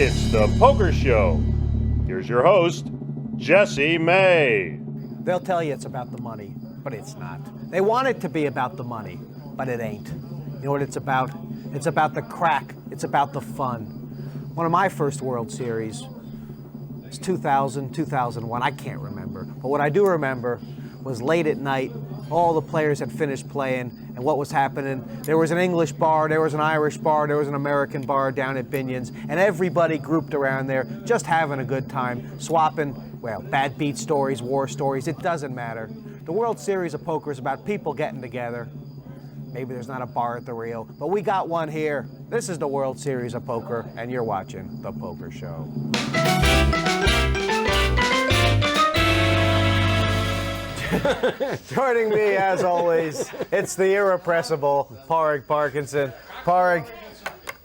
It's the Poker Show. Here's your host, Jesse May. They'll tell you it's about the money, but it's not. They want it to be about the money, but it ain't. You know what it's about? It's about the crack. It's about the fun. One of my first World Series was 2000, 2001. I can't remember. But what I do remember was late at night, all the players had finished playing, and what was happening, there was an English bar, there was an Irish bar, there was an American bar down at Binion's, and everybody grouped around there, just having a good time, swapping, well, bad beat stories, war stories, it doesn't matter. The World Series of Poker is about people getting together. Maybe there's not a bar at the Rio, but we got one here. This is the World Series of Poker, and you're watching The Poker Show. Joining me, as always, it's the irrepressible Parg Parkinson. Parg,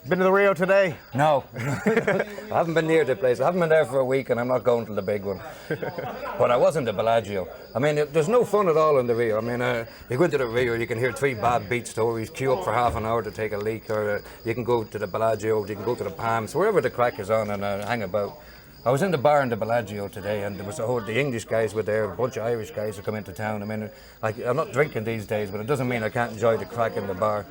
been to the Rio today? No, I haven't been near the place. I haven't been there for a week, and I'm not going to the big one. But I was in the Bellagio. I mean, there's no fun at all in the Rio. I mean, you go into the Rio, you can hear 3 bad beat stories, queue up for half an hour to take a leak, or you can go to the Bellagio, you can go to the Palms, wherever the crack is on, and hang about. I was in the bar in the Bellagio today, and there was the English guys were there, a bunch of Irish guys who come into town. I mean, I'm not drinking these days, but it doesn't mean I can't enjoy the crack in the bar.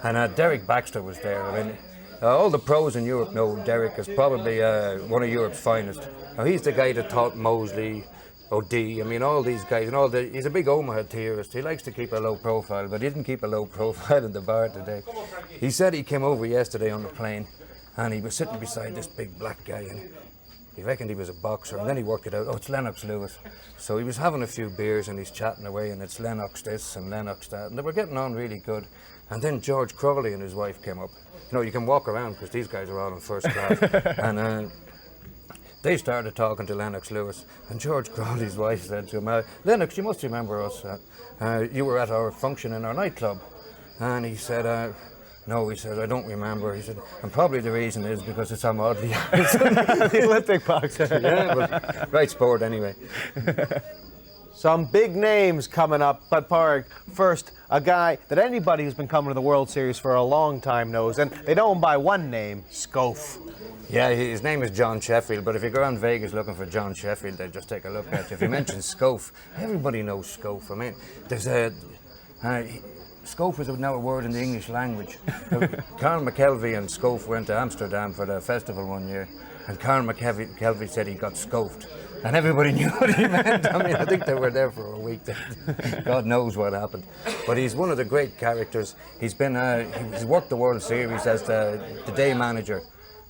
And Derek Baxter was there. I mean, all the pros in Europe know Derek is probably one of Europe's finest. Now, he's the guy that taught Mosley, O'D, I mean, all these guys, and he's a big Omaha theorist. He likes to keep a low profile, but he didn't keep a low profile in the bar today. He said he came over yesterday on the plane, and he was sitting beside this big black guy, and he reckoned he was a boxer, and then he worked it out. Oh, it's Lennox Lewis. So he was having a few beers, and he's chatting away, and it's Lennox this and Lennox that, and they were getting on really good. And then George Crowley and his wife came up. You know, you can walk around because these guys are all in first class. And they started talking to Lennox Lewis, and George Crowley's wife said to him, Lennox, you must remember us. You were at our function in our nightclub. And he said, no, he said, I don't remember. He said, and probably the reason is because it's Ahmad The Olympic boxer. Yeah, but great sport anyway. Some big names coming up, but Parg, first, a guy that anybody who's been coming to the World Series for a long time knows, and they know him by one name, Scoff. Yeah, his name is John Sheffield, but if you go around Vegas looking for John Sheffield, they just take a look at you. If you mention Scoff, everybody knows Scoff. I mean, there's Scoff is now a word in the English language. Carl McKelvey and Scoff went to Amsterdam for the festival one year, and Carl McKelvey said he got scoffed. And everybody knew what he meant. I mean, I think they were there for a week. God knows what happened. But he's one of the great characters. He's been, he's worked the World Series as the day manager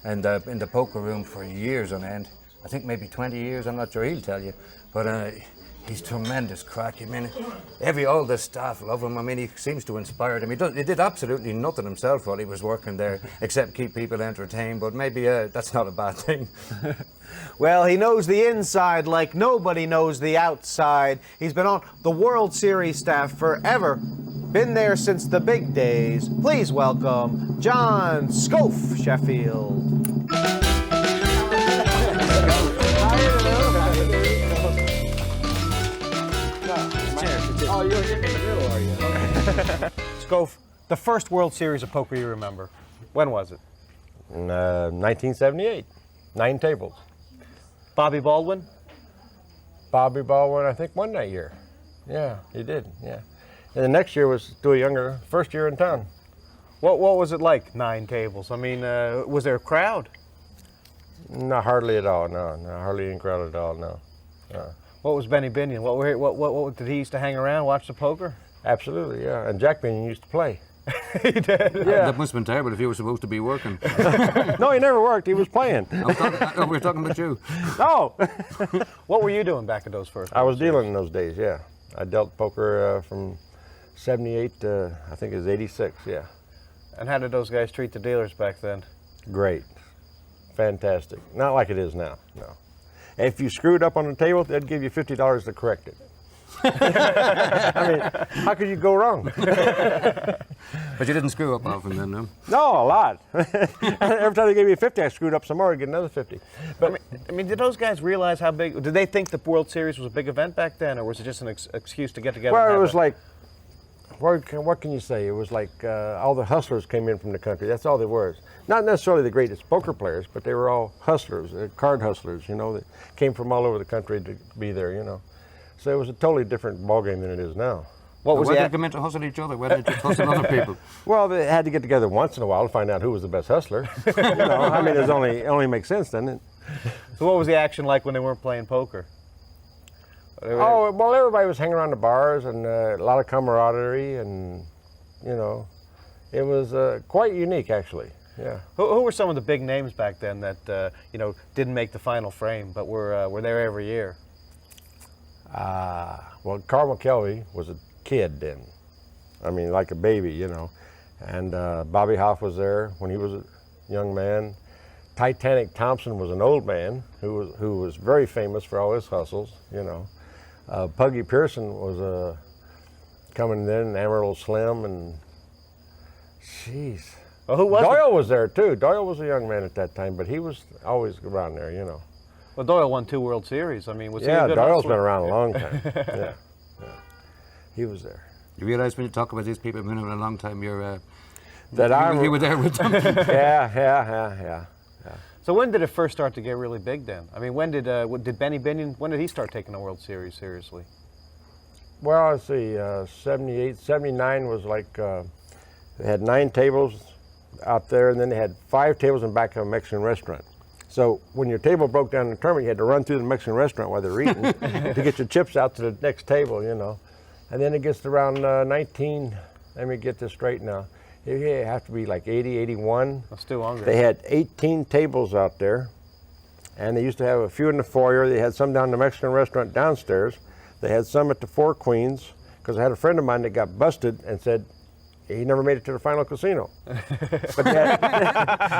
and in the poker room for years on end. I think maybe 20 years, I'm not sure, he'll tell you. But he's tremendous crack. I mean, all the staff love him. I mean, he seems to inspire them. He did absolutely nothing himself while he was working there, except keep people entertained. But maybe that's not a bad thing. Well, he knows the inside like nobody knows the outside. He's been on the World Series staff forever. Been there since the big days. Please welcome John Scoff Sheffield. Oh, you're in the middle, are you? Scoff, the first World Series of Poker you remember, when was it? 1978, 9 tables. Bobby Baldwin? Bobby Baldwin, I think, won that year. Yeah, he did, yeah. And the next year was Dewey Younger, first year in town. What was it like, 9 tables? I mean, was there a crowd? Not hardly at all, no. Hardly any crowd at all, no. What was Benny Binion? What did he used to hang around, watch the poker? Absolutely, yeah. And Jack Binion used to play. He did? Yeah. That must have been terrible if you were supposed to be working. No, he never worked. He was playing. We're talking about you. No! What were you doing back in those first I was dealing in those days, yeah. I dealt poker from 78 to, I think it was 86, yeah. And how did those guys treat the dealers back then? Great. Fantastic. Not like it is now, no. If you screwed up on the table, they'd give you $50 to correct it. I mean, how could you go wrong? But you didn't screw up often then, no? No, a lot. Every time they gave me 50, I screwed up some more, I'd get another 50. But I mean, did those guys realize how big, did they think the World Series was a big event back then, or was it just an excuse to get together? Well, it was like, what can you say? It was like all the hustlers came in from the country. That's all there was. not necessarily the greatest poker players, but they were all hustlers, card hustlers, you know, that came from all over the country to be there, you know. So it was a totally different ballgame than it is now. What was Why did they come in to hustle each other? Why didn't you hustle other people? Well, they had to get together once in a while to find out who was the best hustler. You know, I mean, it only makes sense, doesn't it? So what was the action like when they weren't playing poker? Oh, well, everybody was hanging around the bars and a lot of camaraderie, and, you know, it was quite unique, actually. Yeah. Who were some of the big names back then that you know, didn't make the final frame but were there every year? Well, Carl McKelvey was a kid then. I mean, like a baby, you know. And Bobby Hoff was there when he was a young man. Titanic Thompson was an old man who was very famous for all his hustles, you know. Puggy Pearson was coming in, Amarillo Slim, and jeez. Well, who was Doyle was there too. Doyle was a young man at that time, but he was always around there, you know. Well, Doyle won 2 World Series. I mean, was he a Yeah, good Doyle's hustler? been around a long time. Yeah, yeah. He was there. You realize when you talk about these people who've been around a long time, you were there with them. Yeah. So when did it first start to get really big then? I mean, when did Benny Binion, when did he start taking the World Series seriously? Well, let's see, 78, 79 was like, they had 9 tables out there, and then they had 5 tables in the back of a Mexican restaurant. So when your table broke down in the tournament, you had to run through the Mexican restaurant while they're eating to get your chips out to the next table, you know. And then it gets to around 19, let me get this straight now. It have to be like 80, 81. That's too longer. They had 18 tables out there, and they used to have a few in the foyer. They had some down in the Mexican restaurant downstairs. They had some at the Four Queens, because I had a friend of mine that got busted and said he never made it to the final casino. But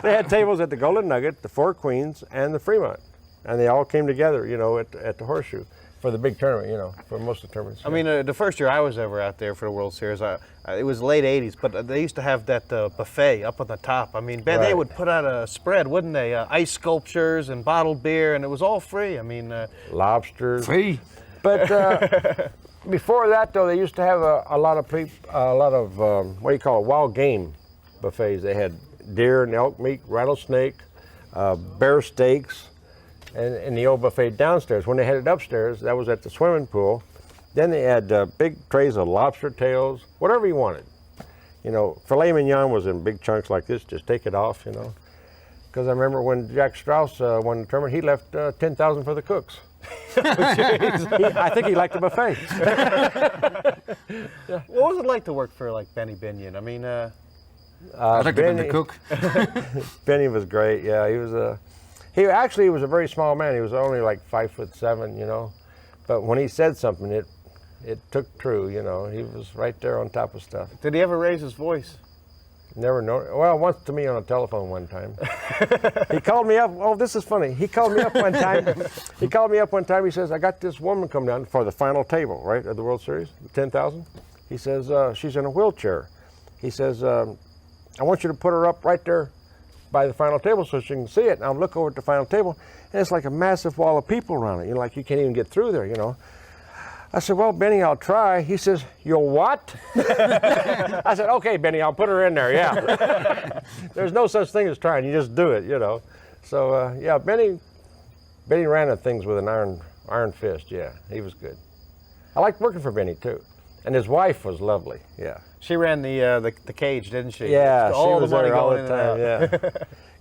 they had tables at the Golden Nugget, the Four Queens, and the Fremont. And they all came together, you know, at the Horseshoe for the big tournament, you know, for most of the tournaments. I mean, the first year I was ever out there for the World Series, it was late 80s, but they used to have that buffet up on the top. I mean, Ben, they would put out a spread, wouldn't they? Ice sculptures and bottled beer, and it was all free. I mean... lobsters. Free. But before that, though, they used to have a lot of what do you call it, wild game buffets. They had deer and elk meat, rattlesnake, bear steaks, and the old buffet downstairs. When they had it upstairs, that was at the swimming pool. Then they had big trays of lobster tails, whatever you wanted. You know, filet mignon was in big chunks like this, just take it off, you know. Because I remember when Jack Strauss won the tournament, he left $10,000 for the cooks. I think he liked the buffet. What was it like to work for, like, Benny Binion? I mean... I'd like to be the cook. Benny was great, yeah. He actually was a very small man. He was only like 5'7", you know. But when he said something, it took true, you know. He was right there on top of stuff. Did he ever raise his voice? Never know. Well, once to me on a telephone one time. He called me up. Oh, this is funny. He called me up one time. He says, I got this woman come down for the final table, right, of the World Series, 10,000. He says, she's in a wheelchair. He says, I want you to put her up right there by the final table so she can see it. And I'll look over at the final table, and it's like a massive wall of people around it. You know, like you can't even get through there, you know. I said, well, Benny, I'll try. He says, you'll what? I said, okay, Benny, I'll put her in there, yeah. There's no such thing as trying. You just do it, you know. So, yeah, Benny ran at things with an iron fist, yeah. He was good. I liked working for Benny, too. And his wife was lovely, yeah. She ran the cage, didn't she? Yeah, all she was the money there all going the time, yeah.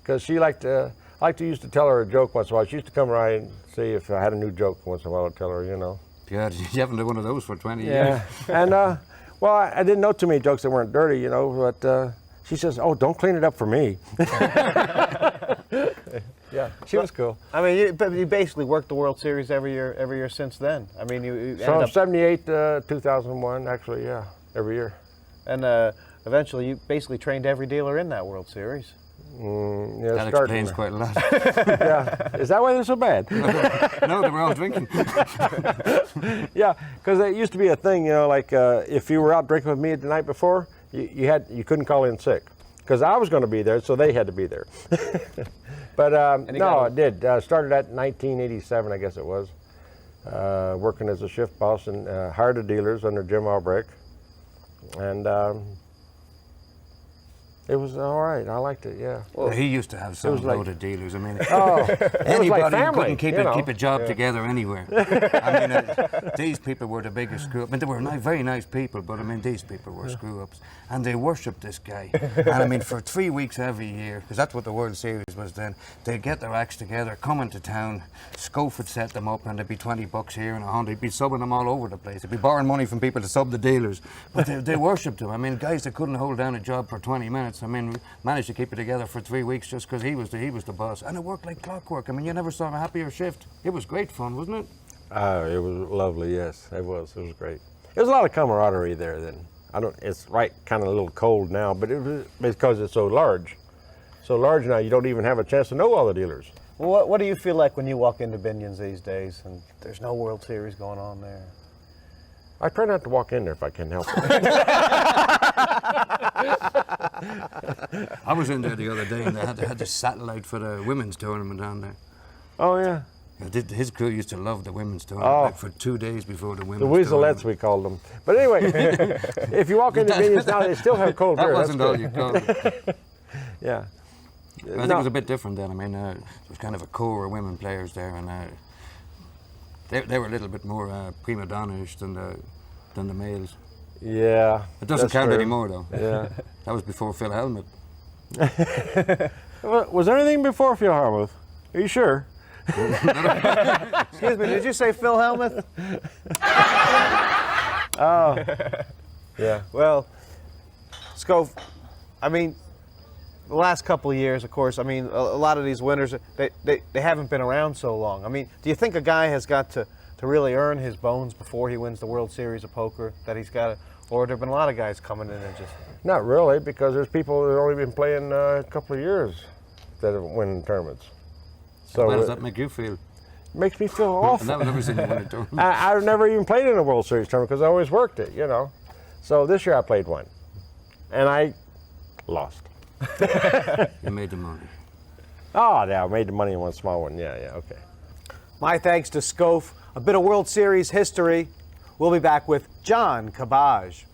Because she liked to used to tell her a joke once in a while. She used to come around and see if I had a new joke once in a while to tell her, you know. God, you haven't done one of those for 20 years. Yeah, and well, I didn't know too many jokes that weren't dirty, you know. But she says, "Oh, don't clean it up for me." Yeah, she was cool. I mean, you basically worked the World Series every year since then. I mean, you ended From up 78 to 2001, actually, yeah, every year. And eventually, you basically trained every dealer in that World Series. Yeah, That explains quite a lot. Yeah, is that why they're so bad? No, they were all drinking. Yeah, because it used to be a thing, you know, like if you were out drinking with me the night before, you couldn't call in sick, because I was going to be there, so they had to be there. But no, it did. Started at 1987, I guess it was, working as a shift boss and hired the dealers under Jim Albrecht, and It was all right. I liked it. Yeah. Well, he used to have some was like- loaded dealers. I mean, Oh, it was anybody like who family. couldn't keep a job together anywhere. I mean, these people were the biggest screw-ups. I mean, they were very nice people, but I mean, these people were screw-ups, and they worshipped this guy. And I mean, for 3 weeks every year, because that's what the World Series was then, they'd get their acts together, come into town. Scoff would set them up, and there'd be $20 here and $100. He'd be subbing them all over the place. They'd be borrowing money from people to sub the dealers, but they worshipped him. I mean, guys that couldn't hold down a job for 20 minutes. I mean, managed to keep it together for 3 weeks just because he was the boss, and it worked like clockwork. I mean, you never saw a happier shift. It was great fun, wasn't it? It was lovely. Yes, it was. It was great. There was a lot of camaraderie there. Then it's right, kind of a little cold now, but it was because it's so large. So large now, you don't even have a chance to know all the dealers. Well, what do you feel like when you walk into Binion's these days and there's no World Series going on there? I try not to walk in there if I can help it. I was in there the other day, and they had the satellite for the women's tournament down there. Oh yeah. Yeah, his crew used to love the women's tournament, Oh. like for 2 days before the women's The Weaselettes, tournament. we called them. But anyway, if you walk into Binion's now, they still have cold That beer. wasn't all That's you good. called it. Yeah. I think it was a bit different then. I mean, there was kind of a core of women players there, and they were a little bit more prima donna-ish than the males. Yeah. It doesn't that's count true. anymore, though. Yeah. That was before Phil Helmut. Was there anything before Phil Harmuth? Are you sure? Excuse me, did you say Phil Helmuth? Yeah. Well, Scoff, I mean, the last couple of years, of course, I mean, a lot of these winners, they haven't been around so long. I mean, do you think a guy has got to really earn his bones before he wins the World Series of Poker, that he's got to, or there have been a lot of guys coming in and just... Not really, because there's people that have only been playing a couple of years that have winning tournaments. So How does it that make you feel? makes me feel I've awful. never seen you win a tournament. I've never even played in a World Series tournament because I always worked it, you know. So this year I played one, and I lost. You made the money. Oh, yeah, I made the money in one small one. Yeah, okay. My thanks to Scoff. A bit of World Series history. We'll be back with John Cabage.